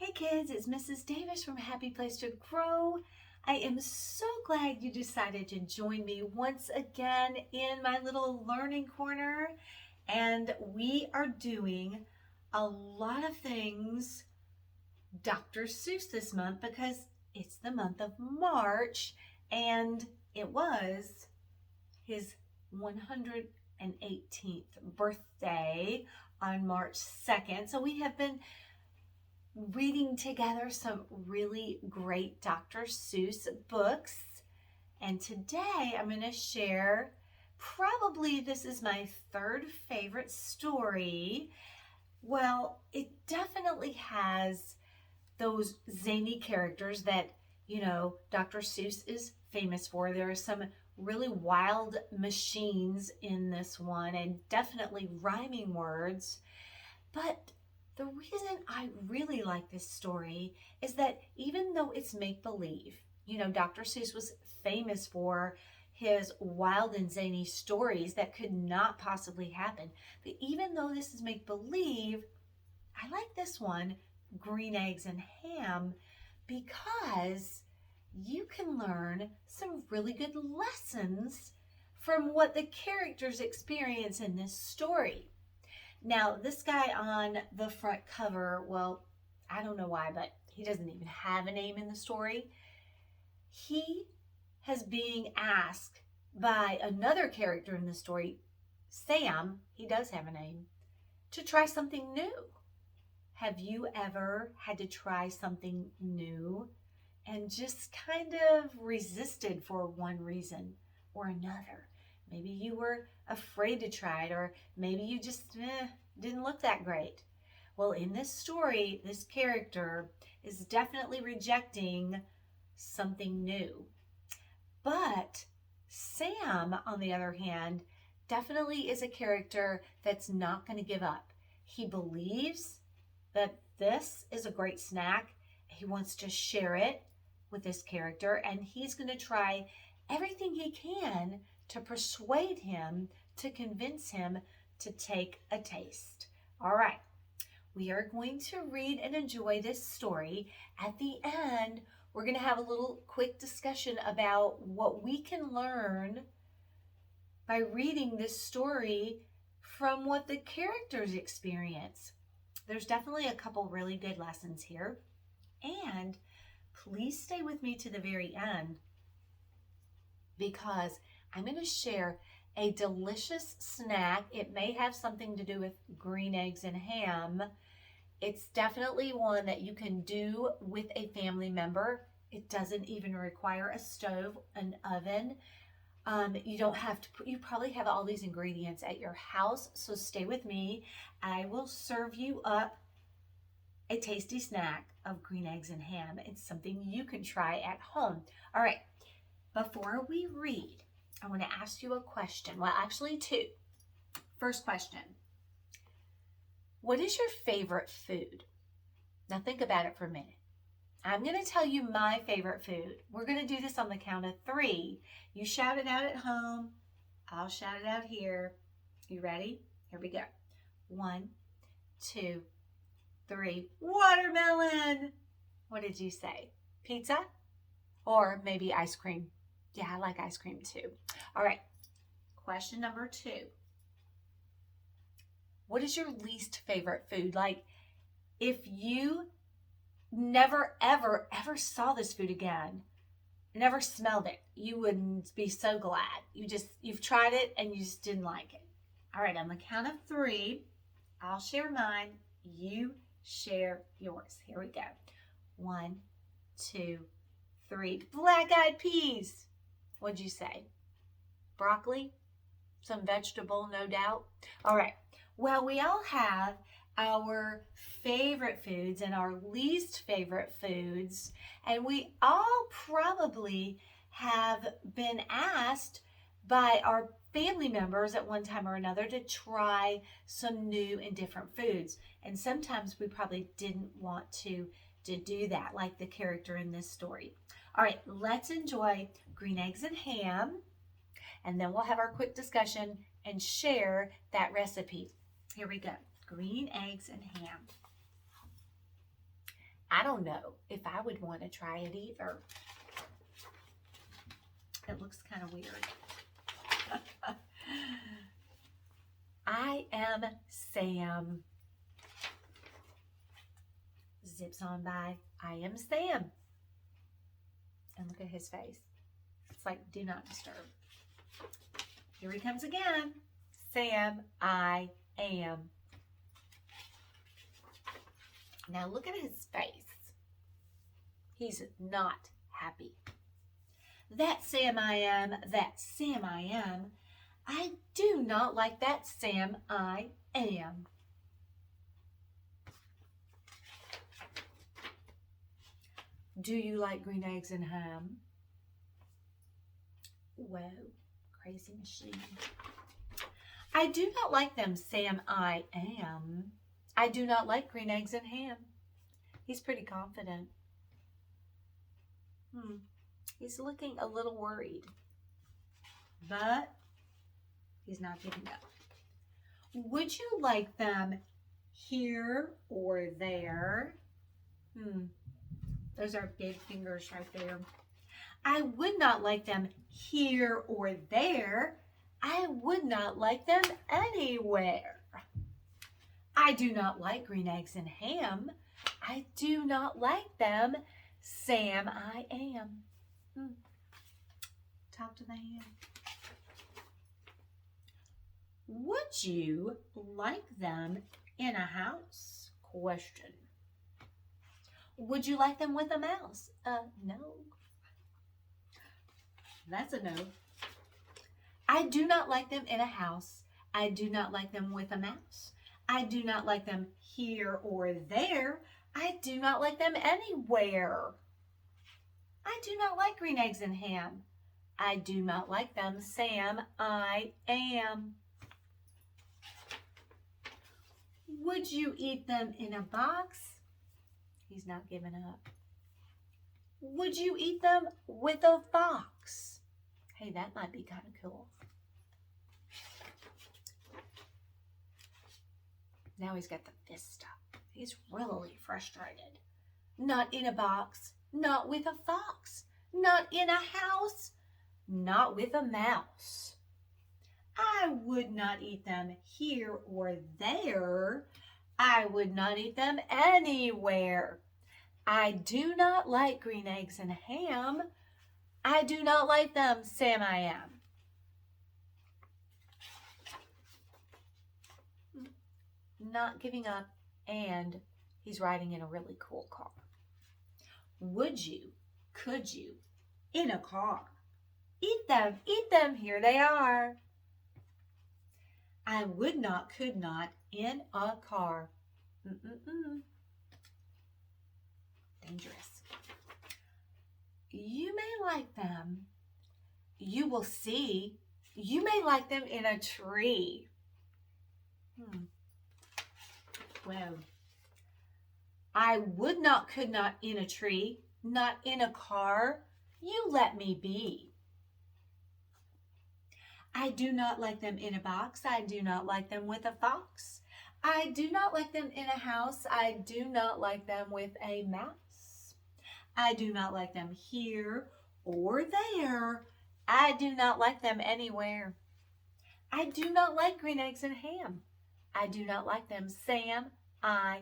Hey kids, it's Mrs. Davis from Happy Place to Grow. I am so glad you decided to join me once again in my little learning corner. And we are doing a lot of things Dr. Seuss this month because it's the month of March and it was his 118th birthday on March 2nd. So we have been reading together some really great Dr. Seuss books. And today I'm going to share, probably this is my third favorite story. Well, it definitely has those zany characters that, Dr. Seuss is famous for. There are some really wild machines in this one and definitely rhyming words. But the reason I really like this story is that even though it's make-believe, Dr. Seuss was famous for his wild and zany stories that could not possibly happen. But even though this is make-believe, I like this one, Green Eggs and Ham, because you can learn some really good lessons from what the characters experience in this story. Now, this guy on the front cover, well, I don't know why, but he doesn't even have a name in the story. He has being asked by another character in the story, Sam, he does have a name, to try something new. Have you ever had to try something new and just kind of resisted for one reason or another? Maybe you were afraid to try it, or maybe you just didn't look that great. Well, in this story, this character is definitely rejecting something new. But Sam, on the other hand, definitely is a character that's not going to give up. He believes that this is a great snack. He wants to share it with this character, and he's going to try everything he can to persuade him, to convince him to take a taste. All right, we are going to read and enjoy this story. At the end, we're going to have a little quick discussion about what we can learn by reading this story from what the characters experience. There's definitely a couple really good lessons here. And please stay with me to the very end because I'm going to share a delicious snack. It may have something to do with green eggs and ham. It's definitely one that you can do with a family member. It doesn't even require a stove, an oven. You don't have to you probably have all these ingredients at your house, so stay with me. I will serve you up a tasty snack of green eggs and ham. It's something you can try at home. All right, before we read, I want to ask you a question. Well, actually two. First question. What is your favorite food? Now think about it for a minute. I'm going to tell you my favorite food. We're going to do this on the count of 3. You shout it out at home. I'll shout it out here. You ready? Here we go. 1, 2, 3. Watermelon. What did you say? Pizza? Or maybe ice cream? Yeah, I like ice cream too. All right. Question number 2. What is your least favorite food? Like, if you never, ever, ever saw this food again, never smelled it, you wouldn't be so glad. You've tried it and you just didn't like it. All right, on the count of 3, I'll share mine. You share yours. Here we go. 1, 2, 3. Black-eyed peas. What'd you say? Broccoli? Some vegetable, no doubt. All right. Well, we all have our favorite foods and our least favorite foods, and we all probably have been asked by our family members at one time or another to try some new and different foods, and sometimes we probably didn't want to do that, like the character in this story. All right, let's enjoy green eggs and ham, and then we'll have our quick discussion and share that recipe. Here we go. Green eggs and ham. I don't know if I would want to try it either. It looks kind of weird. I am Sam. Zips on by. I am Sam. And look at his face. It's like, do not disturb. Here he comes again. Sam, I am. Now look at his face. He's not happy. That Sam I am, that Sam I am. I do not like that Sam I am. Do you like green eggs and ham? Whoa, crazy machine. I do not like them, Sam I am. I do not like green eggs and ham. He's pretty confident. He's looking a little worried, but he's not giving up. Would you like them here or there? Those are big fingers right there. I would not like them here or there. I would not like them anywhere. I do not like green eggs and ham. I do not like them. Sam, I am. Talk to the hand. Would you like them in a house? Question. Would you like them with a mouse? No. That's a no. I do not like them in a house. I do not like them with a mouse. I do not like them here or there. I do not like them anywhere. I do not like green eggs and ham. I do not like them, Sam, I am. Would you eat them in a box? He's not giving up. Would you eat them with a fox? Hey, that might be kind of cool. Now he's got the fist up. He's really frustrated. Not in a box, not with a fox, not in a house, not with a mouse. I would not eat them here or there. I would not eat them anywhere. I do not like green eggs and ham. I do not like them, Sam I am. Not giving up, and he's riding in a really cool car. Would you, could you, in a car? Eat them, here they are. I would not, could not, in a car. Dangerous. You may like them. You will see. You may like them in a tree. Well, I would not, could not, in a tree, not in a car. You let me be. I do not like them in a box. I do not like them with a fox. I do not like them in a house. I do not like them with a mouse. I do not like them here or there. I do not like them anywhere. I do not like green eggs and ham. I do not like them, Sam, I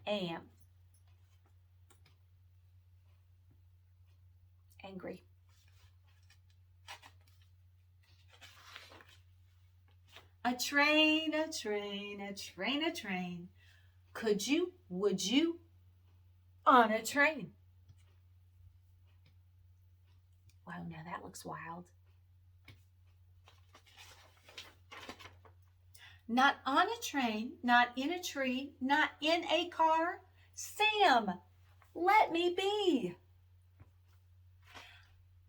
am. Angry. A train, a train, a train, a train. Could you, would you, on a train? Wow, now that looks wild. Not on a train, not in a tree, not in a car. Sam, let me be.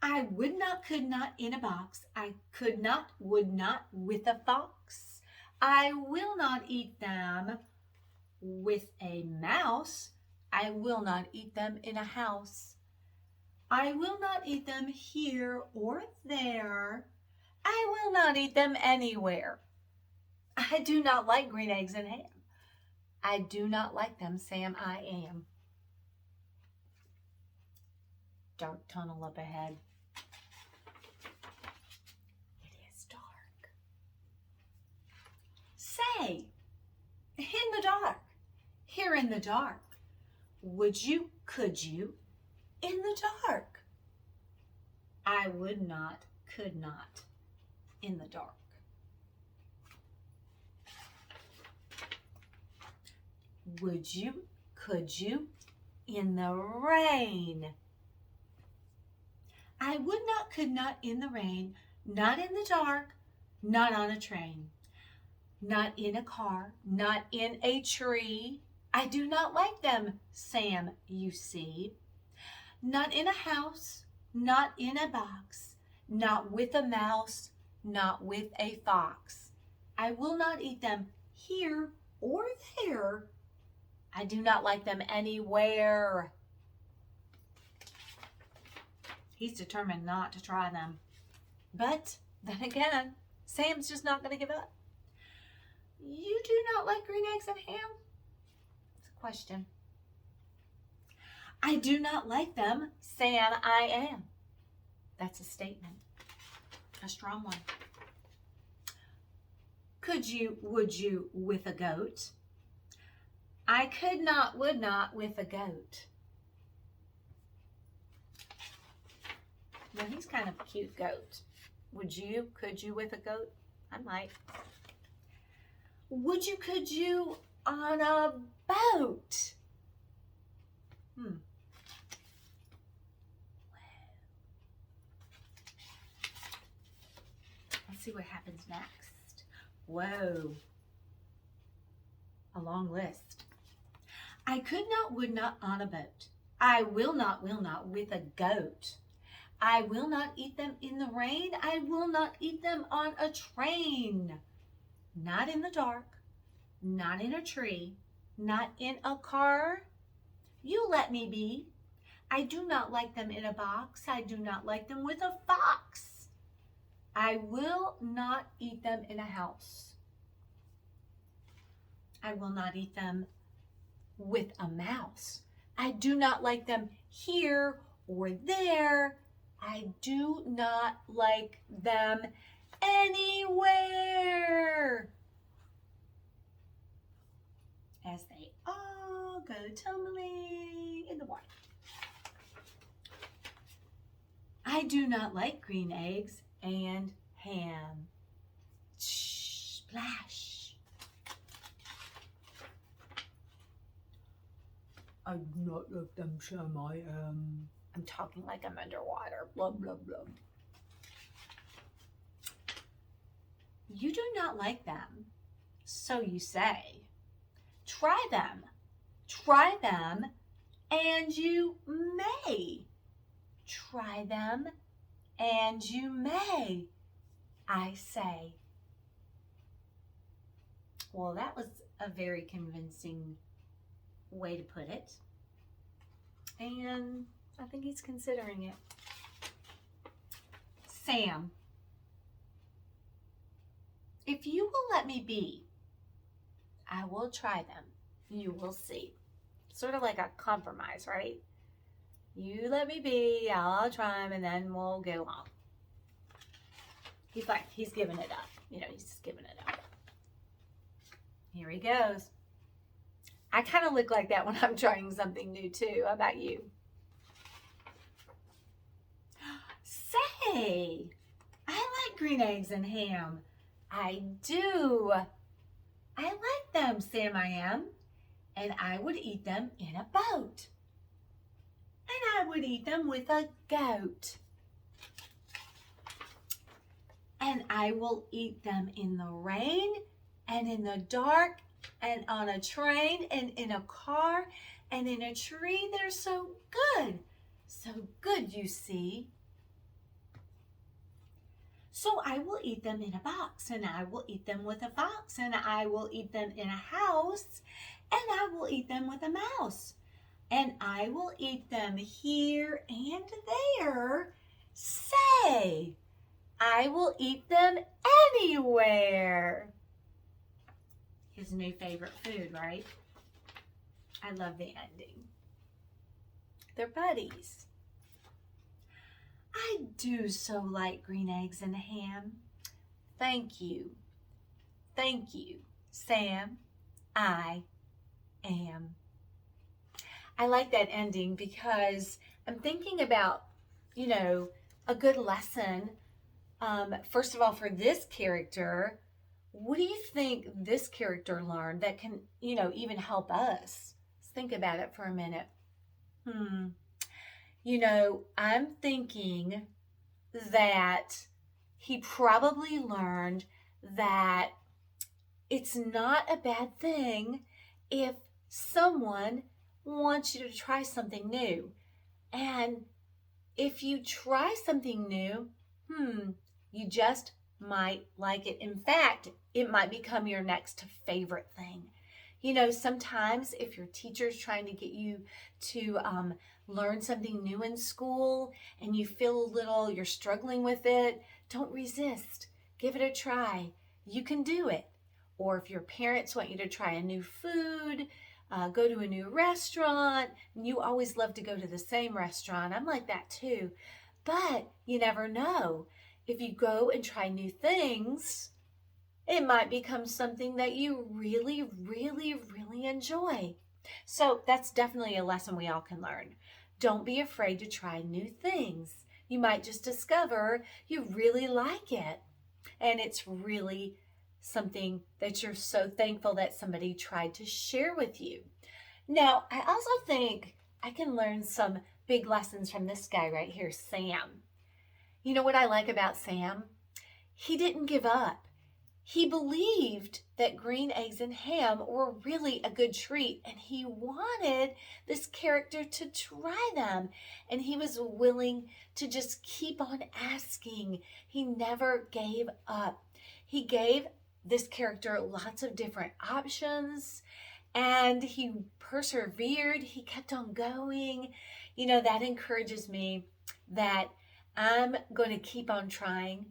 I would not, could not, in a box. I could not, would not, with a fox. I will not eat them with a mouse. I will not eat them in a house. I will not eat them here or there. I will not eat them anywhere. I do not like green eggs and ham. I do not like them, Sam, I am. dark tunnel up ahead. It is dark. Say, in the dark, here in the dark, would you, could you, in the dark? I would not, could not, in the dark. Would you, could you, in the rain? I would not, could not, in the rain, not in the dark, not on a train, not in a car, not in a tree. I do not like them, Sam, you see. Not in a house, not in a box, not with a mouse, not with a fox. I will not eat them here or there. I do not like them anywhere. He's determined not to try them. But then again, Sam's just not going to give up. You do not like green eggs and ham? It's a question. I do not like them, Sam, I am. That's a statement. A strong one. Could you, would you, with a goat? I could not, would not, with a goat. Well, he's kind of a cute goat. Would you, could you, with a goat? I might. Would you, could you, on a boat? Let's see what happens next. Whoa. A long list. I could not, would not, on a boat. I will not, with a goat. I will not eat them in the rain. I will not eat them on a train. Not in the dark. Not in a tree. Not in a car. You let me be. I do not like them in a box. I do not like them with a fox. I will not eat them in a house. I will not eat them with a mouse. I do not like them here or there. I do not like them anywhere. As they all go tumbling in the water. I do not like green eggs and ham. Splash. I do not like them, Sam, I am. I'm talking like I'm underwater. Blah, blah, blah. You do not like them, so you say. Try them. Try them, and you may. Try them, and you may, I say. Well, that was a very convincing way to put it. And I think he's considering it. Sam, if you will let me be, I will try them. You will see. Sort of like a compromise, right? You let me be, I'll try them, and then we'll get along. He's like, he's giving it up. You know, he's just giving it up. Here he goes. I kind of look like that when I'm trying something new too. How about you? Say, I like green eggs and ham. I do. I like them, Sam, I am. And I would eat them in a boat. And I would eat them with a goat. And I will eat them in the rain and in the dark and on a train and in a car and in a tree. They're so good. So good, you see. So I will eat them in a box, and I will eat them with a fox, and I will eat them in a house, and I will eat them with a mouse, and I will eat them here and there. Say, I will eat them anywhere. His new favorite food, right? I love the ending. They're buddies. do so like green eggs and ham. Thank you. Thank you, Sam. I am. I like that ending because I'm thinking about, a good lesson. First of all, for this character, what do you think this character learned that can, even help us? Let's think about it for a minute. I'm thinking that he probably learned that it's not a bad thing if someone wants you to try something new. And if you try something new, you just might like it. In fact, it might become your next favorite thing. Sometimes if your teacher's trying to get you to learn something new in school and you feel you're struggling with it, don't resist. Give it a try. You can do it. Or if your parents want you to try a new food, go to a new restaurant, and you always love to go to the same restaurant. I'm like that too. But you never know. If you go and try new things, it might become something that you really, really, really enjoy. So that's definitely a lesson we all can learn. Don't be afraid to try new things. You might just discover you really like it. And it's really something that you're so thankful that somebody tried to share with you. Now, I also think I can learn some big lessons from this guy right here, Sam. You know what I like about Sam? He didn't give up. He believed that green eggs and ham were really a good treat, and he wanted this character to try them, and he was willing to just keep on asking. He never gave up. He gave this character lots of different options, and he persevered. He kept on going. That encourages me that I'm going to keep on trying.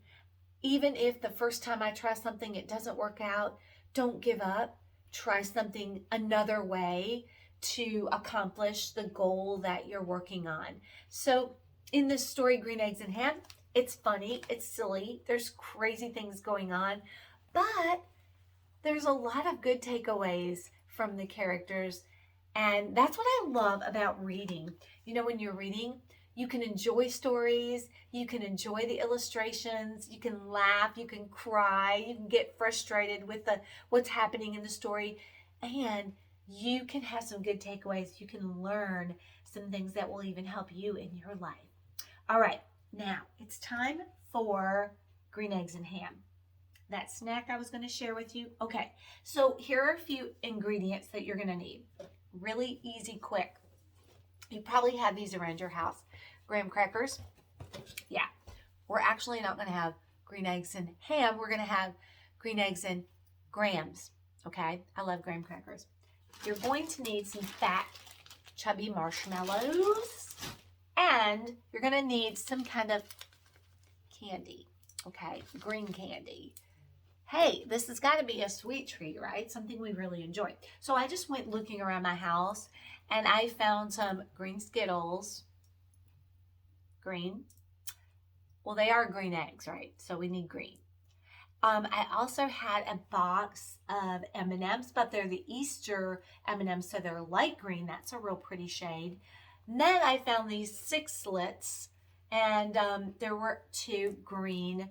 Even if the first time I try something, it doesn't work out, don't give up. Try something another way to accomplish the goal that you're working on. So in this story, Green Eggs and Ham, it's funny, it's silly, there's crazy things going on, but there's a lot of good takeaways from the characters. And that's what I love about reading. When you're reading, you can enjoy stories, you can enjoy the illustrations, you can laugh, you can cry, you can get frustrated with what's happening in the story, and you can have some good takeaways. You can learn some things that will even help you in your life. All right, now it's time for green eggs and ham. That snack I was going to share with you. Okay, so here are a few ingredients that you're going to need. Really easy, quick. You probably have these around your house. Graham crackers. Yeah, we're actually not going to have green eggs and ham. We're going to have green eggs and grahams. Okay, I love graham crackers. You're going to need some fat, chubby marshmallows, and you're going to need some kind of candy. Okay, green candy. Hey, this has got to be a sweet treat, right? Something we really enjoy. So I just went looking around my house and I found some green Skittles. Green. Well, they are green eggs, right? So we need green. I also had a box of M&Ms, but they're the Easter M&Ms, so they're light green. That's a real pretty shade. And then I found these 6 slits, and there were 2 green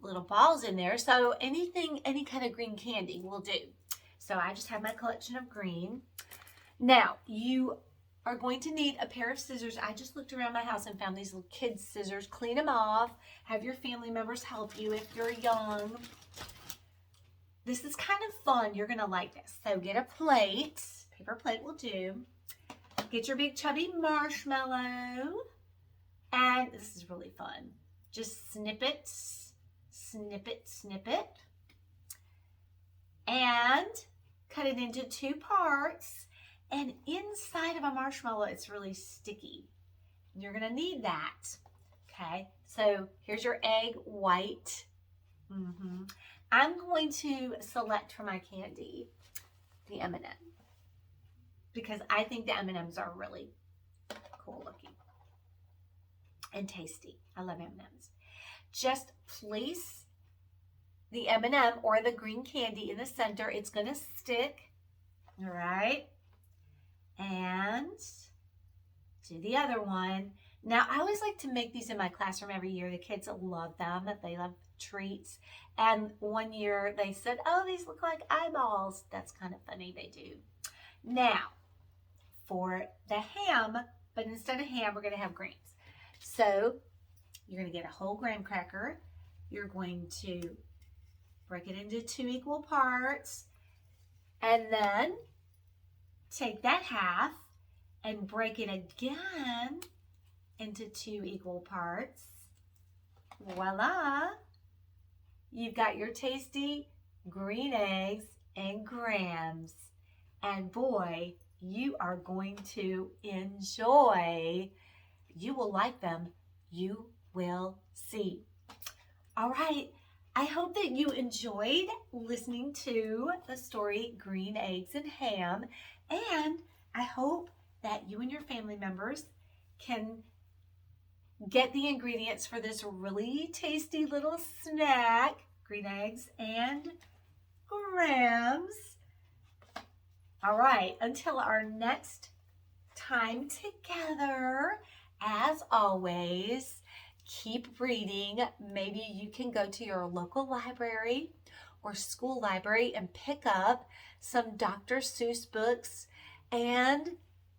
little balls in there. So any kind of green candy will do. So I just have my collection of green. Now, you are going to need a pair of scissors. I just looked around my house and found these little kids' scissors. Clean them off. Have your family members help you if you're young. This is kind of fun. You're going to like this. So get a plate. Paper plate will do. Get your big chubby marshmallow. And this is really fun. Just snip it, snip it, snip it. And cut it into 2 parts. And inside of a marshmallow, it's really sticky. You're going to need that. Okay, so here's your egg white. I'm going to select for my candy the M&M because I think the M&Ms are really cool looking. and tasty. I love M&Ms. Just place the M&M or the green candy in the center. It's going to stick. All right. And do the other one. Now, I always like to make these in my classroom every year. The kids love them. They love treats. And one year they said, oh, these look like eyeballs. That's kind of funny. They do. Now, for the ham, but instead of ham, we're going to have grains. So you're going to get a whole graham cracker. You're going to break it into 2 equal parts. And then take that half and break it again into 2 equal parts. Voila! You've got your tasty green eggs and grams. And boy, you are going to enjoy. You will like them. You will see. All right. I hope that you enjoyed listening to the story Green Eggs and Ham. And I hope that you and your family members can get the ingredients for this really tasty little snack, green eggs and grams. All right, until our next time together, as always, keep reading. Maybe you can go to your local library or school library and pick up some Dr. Seuss books and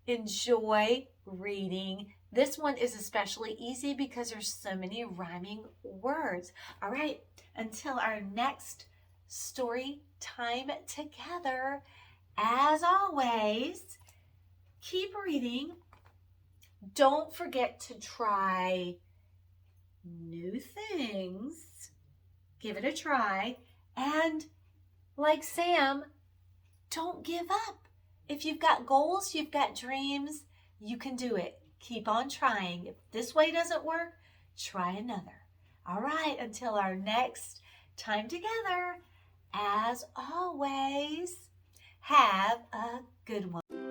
enjoy reading. This one is especially easy because there's so many rhyming words. All right, until our next story time together, as always, keep reading. Don't forget to try new things. Give it a try. And like Sam, don't give up. If you've got goals, you've got dreams, you can do it. Keep on trying. If this way doesn't work, try another. All right, until our next time together, as always, have a good one.